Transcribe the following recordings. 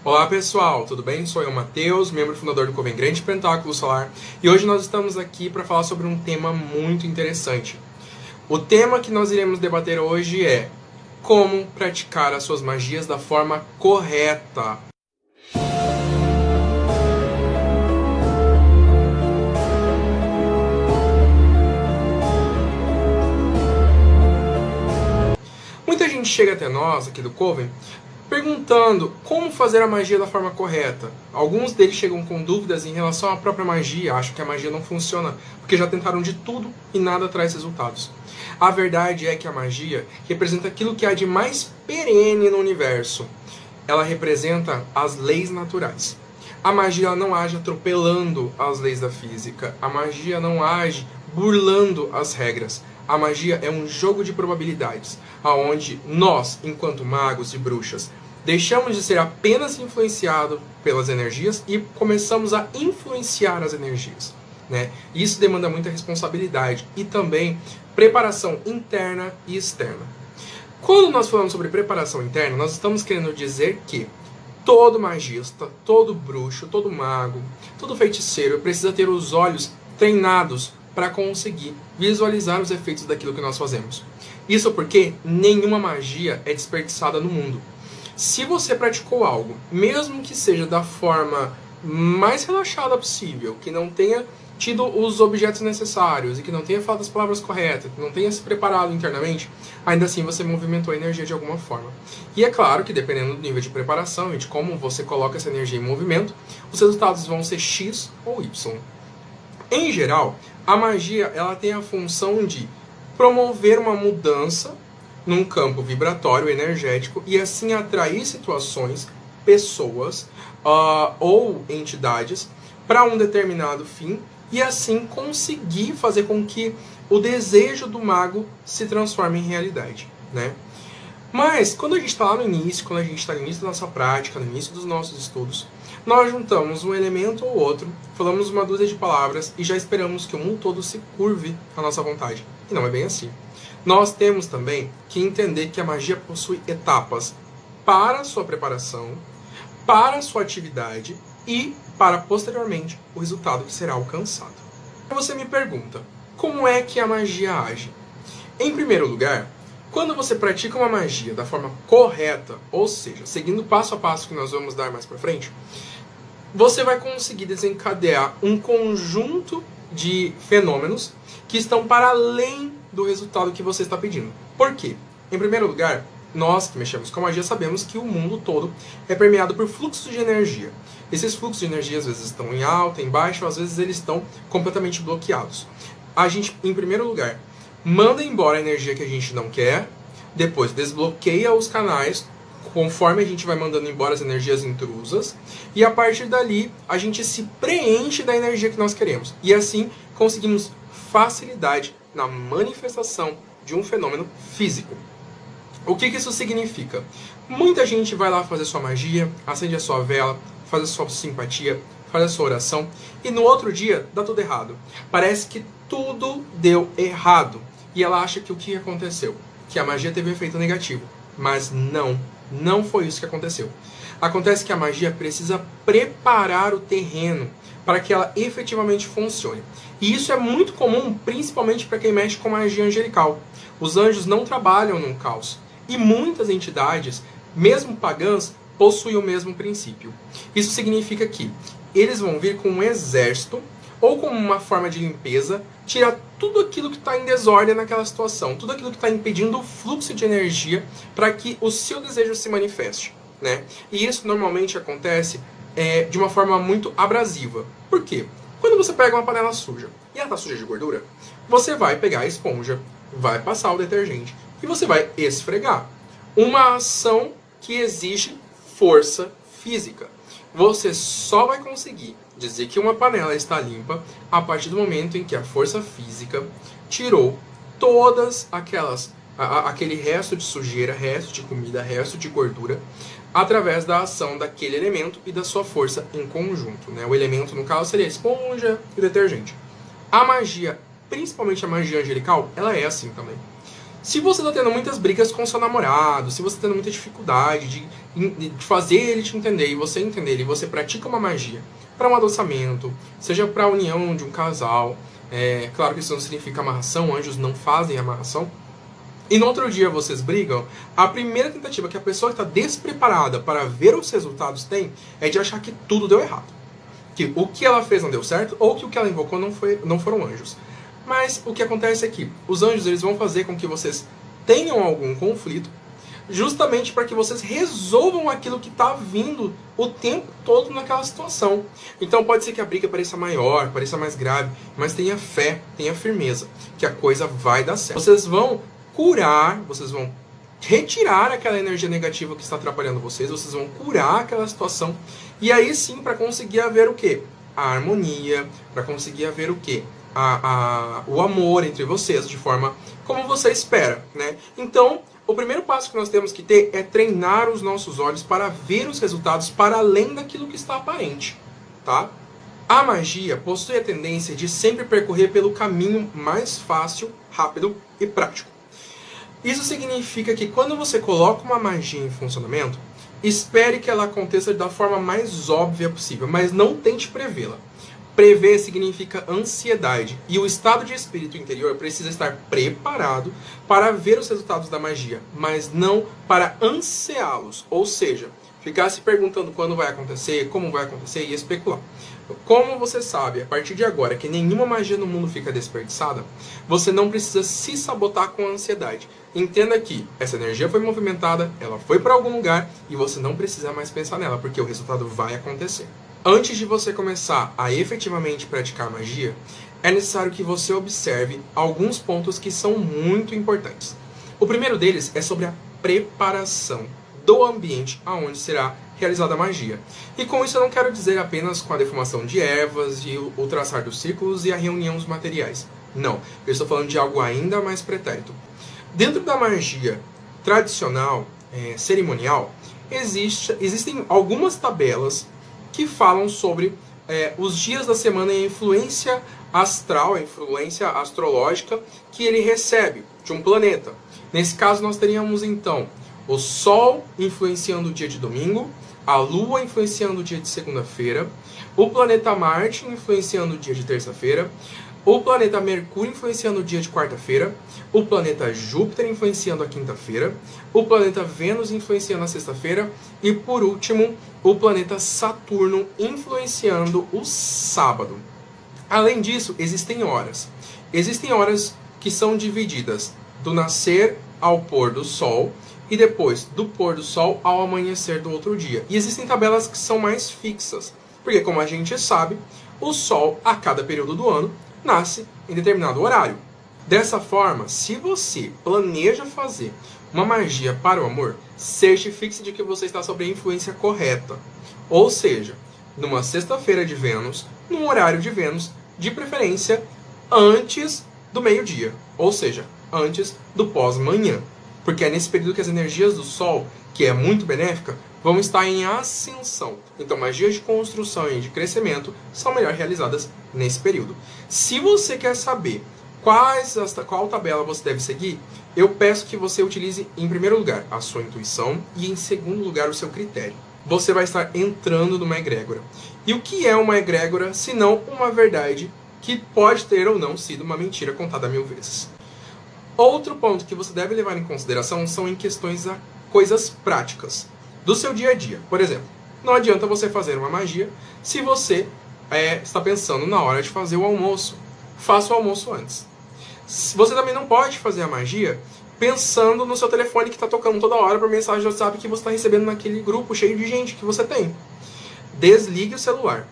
Olá pessoal, tudo bem? Sou eu, Matheus, membro fundador do Coven Grande Pentáculo Solar, e hoje nós estamos aqui para falar sobre um tema muito interessante. O tema que nós iremos debater hoje é como praticar as suas magias da forma correta. Muita gente chega até nós, aqui do Coven, perguntando como fazer a magia da forma correta. Alguns deles chegam com dúvidas em relação à própria magia, acham que a magia não funciona, porque já tentaram de tudo e nada traz resultados. A verdade é que a magia representa aquilo que há de mais perene no universo. Ela representa as leis naturais. A magia não age atropelando as leis da física. A magia não age burlando as regras. A magia é um jogo de probabilidades, onde nós, enquanto magos e bruxas, deixamos de ser apenas influenciados pelas energias e começamos a influenciar as energias, né? Isso demanda muita responsabilidade e também preparação interna e externa. Quando nós falamos sobre preparação interna, nós estamos querendo dizer que todo magista, todo bruxo, todo mago, todo feiticeiro precisa ter os olhos treinados para conseguir visualizar os efeitos daquilo que nós fazemos. Isso porque nenhuma magia é desperdiçada no mundo. Se você praticou algo, mesmo que seja da forma mais relaxada possível, que não tenha tido os objetos necessários e que não tenha falado as palavras corretas, que não tenha se preparado internamente, ainda assim você movimentou a energia de alguma forma. E é claro que dependendo do nível de preparação e de como você coloca essa energia em movimento, os resultados vão ser X ou Y. Em geral, a magia ela tem a função de promover uma mudança num campo vibratório energético e assim atrair situações, pessoas ou entidades para um determinado fim e assim conseguir fazer com que o desejo do mago se transforme em realidade, né? Mas quando a gente está lá no início, quando a gente está no início da nossa prática, no início dos nossos estudos, nós juntamos um elemento ou outro, falamos uma dúzia de palavras e já esperamos que o mundo todo se curve à nossa vontade. E não é bem assim. Nós temos também que entender que a magia possui etapas para a sua preparação, para a sua atividade e para, posteriormente, o resultado que será alcançado. Você me pergunta, como é que a magia age? Em primeiro lugar, quando você pratica uma magia da forma correta, ou seja, seguindo passo a passo que nós vamos dar mais para frente, você vai conseguir desencadear um conjunto de fenômenos que estão para além do resultado que você está pedindo. Por quê? Em primeiro lugar, nós que mexemos com a magia sabemos que o mundo todo é permeado por fluxos de energia. Esses fluxos de energia às vezes estão em alta, em baixa, às vezes eles estão completamente bloqueados. A gente, em primeiro lugar, manda embora a energia que a gente não quer, depois desbloqueia os canais conforme a gente vai mandando embora as energias intrusas e a partir dali a gente se preenche da energia que nós queremos e assim conseguimos facilidade na manifestação de um fenômeno físico. O que isso significa? Muita gente vai lá fazer sua magia, acende a sua vela, faz a sua simpatia, faz a sua oração e no outro dia dá tudo errado. Parece que tudo deu errado. E ela acha que o que aconteceu? Que a magia teve um efeito negativo. Mas não foi isso que aconteceu. Acontece que a magia precisa preparar o terreno para que ela efetivamente funcione. E isso é muito comum, principalmente para quem mexe com magia angelical. Os anjos não trabalham num caos. E muitas entidades, mesmo pagãs, possuem o mesmo princípio. Isso significa que eles vão vir com um exército ou como uma forma de limpeza, tirar tudo aquilo que está em desordem naquela situação, tudo aquilo que está impedindo o fluxo de energia para que o seu desejo se manifeste, né? E isso normalmente acontece de uma forma muito abrasiva. Por quê? Quando você pega uma panela suja e ela está suja de gordura, você vai pegar a esponja, vai passar o detergente e você vai esfregar. Uma ação que exige força física. Você só vai conseguir dizer que uma panela está limpa a partir do momento em que a força física tirou todas aquele resto de sujeira, resto de comida, resto de gordura, através da ação daquele elemento e da sua força em conjunto, né? O elemento, no caso, seria a esponja e o detergente. A magia, principalmente a magia angelical, ela é assim também. Se você está tendo muitas brigas com seu namorado, se você está tendo muita dificuldade de de fazer ele te entender e você entender ele, e você pratica uma magia para um adoçamento, seja para a união de um casal, claro que isso não significa amarração, anjos não fazem amarração, e no outro dia vocês brigam, a primeira tentativa que a pessoa que está despreparada para ver os resultados tem é de achar que tudo deu errado. Que o que ela fez não deu certo, ou que o que ela invocou não foram anjos. Mas o que acontece é que os anjos eles vão fazer com que vocês tenham algum conflito, justamente para que vocês resolvam aquilo que está vindo o tempo todo naquela situação. Então pode ser que a briga pareça maior, pareça mais grave, mas tenha fé, tenha firmeza, que a coisa vai dar certo. Vocês vão curar, vocês vão retirar aquela energia negativa que está atrapalhando vocês vão curar aquela situação, e aí sim, para conseguir haver o quê? A harmonia, para conseguir haver o quê? O amor entre vocês, de forma como você espera, né? Então, o primeiro passo que nós temos que ter é treinar os nossos olhos para ver os resultados para além daquilo que está aparente, tá? A magia possui a tendência de sempre percorrer pelo caminho mais fácil, rápido e prático. Isso significa que quando você coloca uma magia em funcionamento, espere que ela aconteça da forma mais óbvia possível, mas não tente prevê-la. Prever significa ansiedade, e o estado de espírito interior precisa estar preparado para ver os resultados da magia, mas não para ansiá-los, ou seja, ficar se perguntando quando vai acontecer, como vai acontecer e especular. Como você sabe, a partir de agora, que nenhuma magia no mundo fica desperdiçada, você não precisa se sabotar com a ansiedade. Entenda que essa energia foi movimentada, ela foi para algum lugar e você não precisa mais pensar nela, porque o resultado vai acontecer. Antes de você começar a efetivamente praticar magia, é necessário que você observe alguns pontos que são muito importantes. O primeiro deles é sobre a preparação do ambiente aonde será realizada a magia. E com isso eu não quero dizer apenas com a defumação de ervas e o traçar dos círculos e a reunião dos materiais. Não, eu estou falando de algo ainda mais pretérito. Dentro da magia tradicional, cerimonial, existem algumas tabelas que falam sobre os dias da semana e a influência astral, a influência astrológica que ele recebe de um planeta. Nesse caso nós teríamos então o Sol influenciando o dia de domingo, a Lua influenciando o dia de segunda-feira, o planeta Marte influenciando o dia de terça-feira, o planeta Mercúrio influenciando o dia de quarta-feira, o planeta Júpiter influenciando a quinta-feira, o planeta Vênus influenciando a sexta-feira e, por último, o planeta Saturno influenciando o sábado. Além disso, existem horas. Existem horas que são divididas do nascer ao pôr do sol e depois do pôr do sol ao amanhecer do outro dia. E existem tabelas que são mais fixas, porque, como a gente sabe, o sol, a cada período do ano, nasce em determinado horário. Dessa forma, se você planeja fazer uma magia para o amor, certifique-se de que você está sob a influência correta. Ou seja, numa sexta-feira de Vênus, num horário de Vênus, de preferência antes do meio-dia, ou seja, antes do pós-manhã. Porque é nesse período que as energias do Sol, que é muito benéfica, vão estar em ascensão. Então, magias de construção e de crescimento são melhor realizadas nesse período. Se você quer saber qual tabela você deve seguir, eu peço que você utilize, em primeiro lugar, a sua intuição e, em segundo lugar, o seu critério. Você vai estar entrando numa egrégora. E o que é uma egrégora, se não uma verdade que pode ter ou não sido uma mentira contada 1000 vezes? Outro ponto que você deve levar em consideração são em questões a coisas práticas do seu dia a dia. Por exemplo, não adianta você fazer uma magia se você está pensando na hora de fazer o almoço. Faça o almoço antes. Você também não pode fazer a magia pensando no seu telefone que está tocando toda hora por mensagem de WhatsApp que você está recebendo naquele grupo cheio de gente que você tem. Desligue o celular.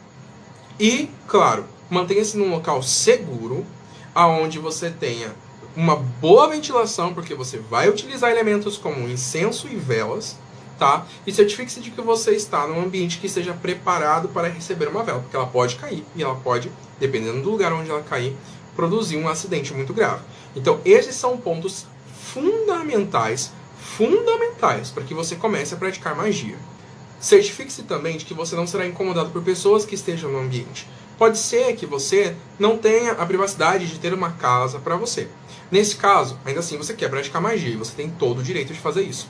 E, claro, mantenha-se num local seguro, aonde você tenha uma boa ventilação, porque você vai utilizar elementos como incenso e velas, tá? E certifique-se de que você está num ambiente que esteja preparado para receber uma vela, porque ela pode cair e ela pode, dependendo do lugar onde ela cair, produzir um acidente muito grave. Então, esses são pontos fundamentais para que você comece a praticar magia. Certifique-se também de que você não será incomodado por pessoas que estejam no ambiente. Pode ser que você não tenha a privacidade de ter uma casa para você. Nesse caso, ainda assim você quer praticar magia e você tem todo o direito de fazer isso.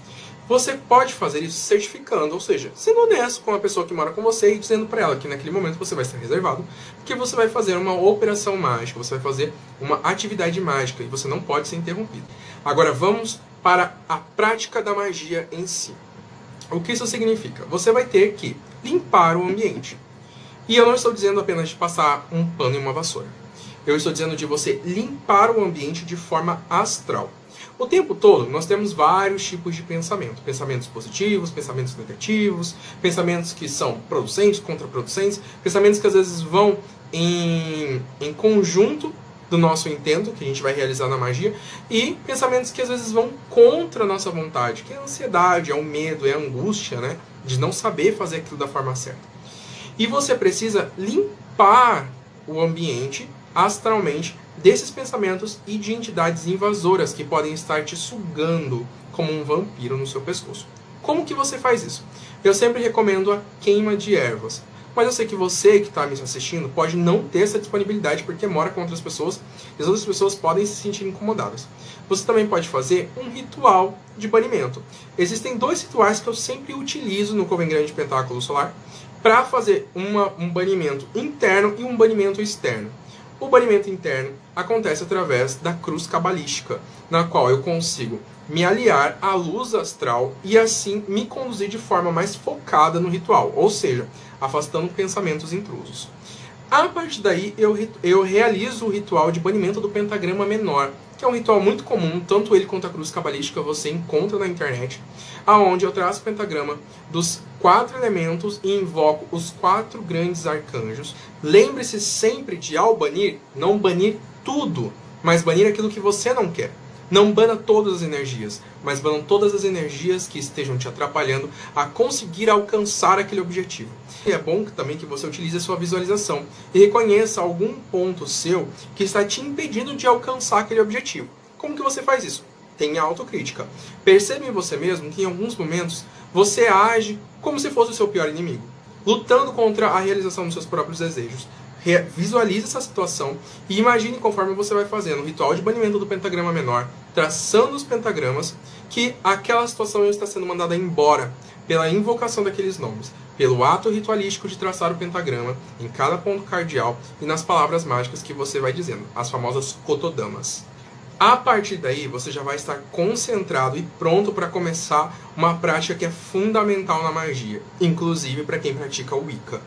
Você pode fazer isso certificando, ou seja, sendo honesto com a pessoa que mora com você e dizendo para ela que naquele momento você vai estar reservado, porque você vai fazer uma operação mágica, você vai fazer uma atividade mágica e você não pode ser interrompido. Agora vamos para a prática da magia em si. O que isso significa? Você vai ter que limpar o ambiente. E eu não estou dizendo apenas de passar um pano e uma vassoura. Eu estou dizendo de você limpar o ambiente de forma astral. O tempo todo, nós temos vários tipos de pensamento. Pensamentos positivos, pensamentos negativos, pensamentos que são producentes, contraproducentes, pensamentos que às vezes vão em conjunto do nosso intento, que a gente vai realizar na magia, e pensamentos que às vezes vão contra a nossa vontade, que é a ansiedade, é o medo, é a angústia, né? De não saber fazer aquilo da forma certa. E você precisa limpar o ambiente astralmente desses pensamentos e de entidades invasoras que podem estar te sugando como um vampiro no seu pescoço. Como que você faz isso? Eu sempre recomendo a queima de ervas. Mas eu sei que você que está me assistindo pode não ter essa disponibilidade porque mora com outras pessoas e as outras pessoas podem se sentir incomodadas. Você também pode fazer um ritual de banimento. Existem 2 rituais que eu sempre utilizo no Coven Grande Pentáculo Solar para fazer um banimento interno e um banimento externo. O banimento interno acontece através da cruz cabalística, na qual eu consigo me aliar à luz astral e assim me conduzir de forma mais focada no ritual, ou seja, afastando pensamentos intrusos. A partir daí, eu realizo o ritual de banimento do pentagrama menor, que é um ritual muito comum, tanto ele quanto a cruz cabalística você encontra na internet, aonde eu traço o pentagrama dos 4 elementos e invoco os 4 grandes arcanjos. Lembre-se sempre de, ao banir, não banir tudo, mas banir aquilo que você não quer. Não bana todas as energias, mas bana todas as energias que estejam te atrapalhando a conseguir alcançar aquele objetivo. E é bom também que você utilize a sua visualização e reconheça algum ponto seu que está te impedindo de alcançar aquele objetivo. Como que você faz isso? Tenha autocrítica. Perceba em você mesmo que em alguns momentos você age como se fosse o seu pior inimigo, lutando contra a realização dos seus próprios desejos. Visualize essa situação e imagine conforme você vai fazendo o ritual de banimento do pentagrama menor, traçando os pentagramas, que aquela situação está sendo mandada embora pela invocação daqueles nomes, pelo ato ritualístico de traçar o pentagrama em cada ponto cardial e nas palavras mágicas que você vai dizendo, as famosas kotodamas. A partir daí, você já vai estar concentrado e pronto para começar uma prática que é fundamental na magia, inclusive para quem pratica o Wicca,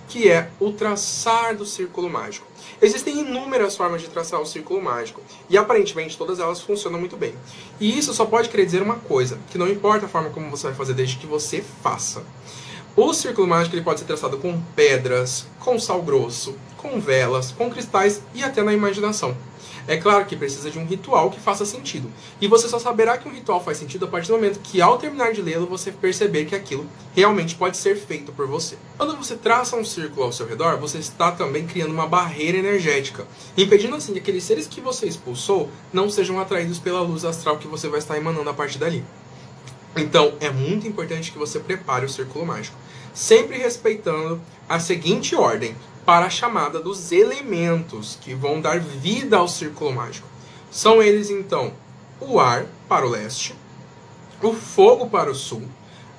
que é o traçar do círculo mágico. Existem inúmeras formas de traçar o círculo mágico, e aparentemente todas elas funcionam muito bem. E isso só pode querer dizer uma coisa, que não importa a forma como você vai fazer, desde que você faça. O círculo mágico ele pode ser traçado com pedras, com sal grosso, com velas, com cristais e até na imaginação. É claro que precisa de um ritual que faça sentido. E você só saberá que um ritual faz sentido a partir do momento que, ao terminar de lê-lo, você perceber que aquilo realmente pode ser feito por você. Quando você traça um círculo ao seu redor, você está também criando uma barreira energética, impedindo assim que aqueles seres que você expulsou não sejam atraídos pela luz astral que você vai estar emanando a partir dali. Então, é muito importante que você prepare o círculo mágico, sempre respeitando a seguinte ordem para a chamada dos elementos que vão dar vida ao círculo mágico. São eles, então, o ar para o leste, o fogo para o sul,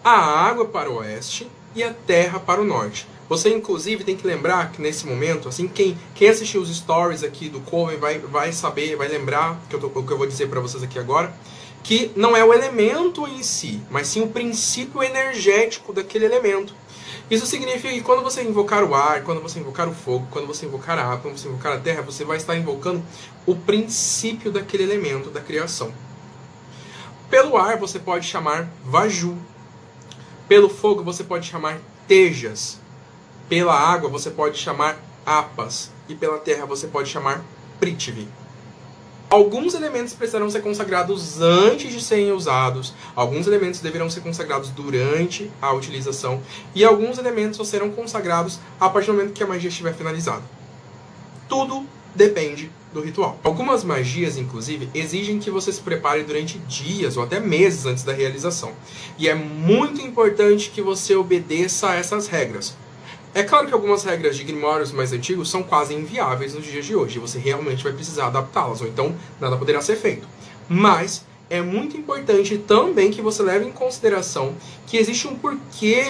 a água para o oeste e a terra para o norte. Você, inclusive, tem que lembrar que nesse momento, assim, quem assistiu os stories aqui do Coven vai saber, vai lembrar o que eu vou dizer para vocês aqui agora, que não é o elemento em si, mas sim o princípio energético daquele elemento. Isso significa que quando você invocar o ar, quando você invocar o fogo, quando você invocar a água, quando você invocar a terra, você vai estar invocando o princípio daquele elemento da criação. Pelo ar você pode chamar Vaju. Pelo fogo você pode chamar Tejas. Pela água você pode chamar Apas. E pela terra você pode chamar Prithvi. Alguns elementos precisarão ser consagrados antes de serem usados, alguns elementos deverão ser consagrados durante a utilização, e alguns elementos só serão consagrados a partir do momento que a magia estiver finalizada. Tudo depende do ritual. Algumas magias, inclusive, exigem que você se prepare durante dias ou até meses antes da realização. E é muito importante que você obedeça a essas regras. É claro que algumas regras de grimórios mais antigos são quase inviáveis nos dias de hoje. Você realmente vai precisar adaptá-las, ou então nada poderá ser feito. Mas é muito importante também que você leve em consideração que existe um porquê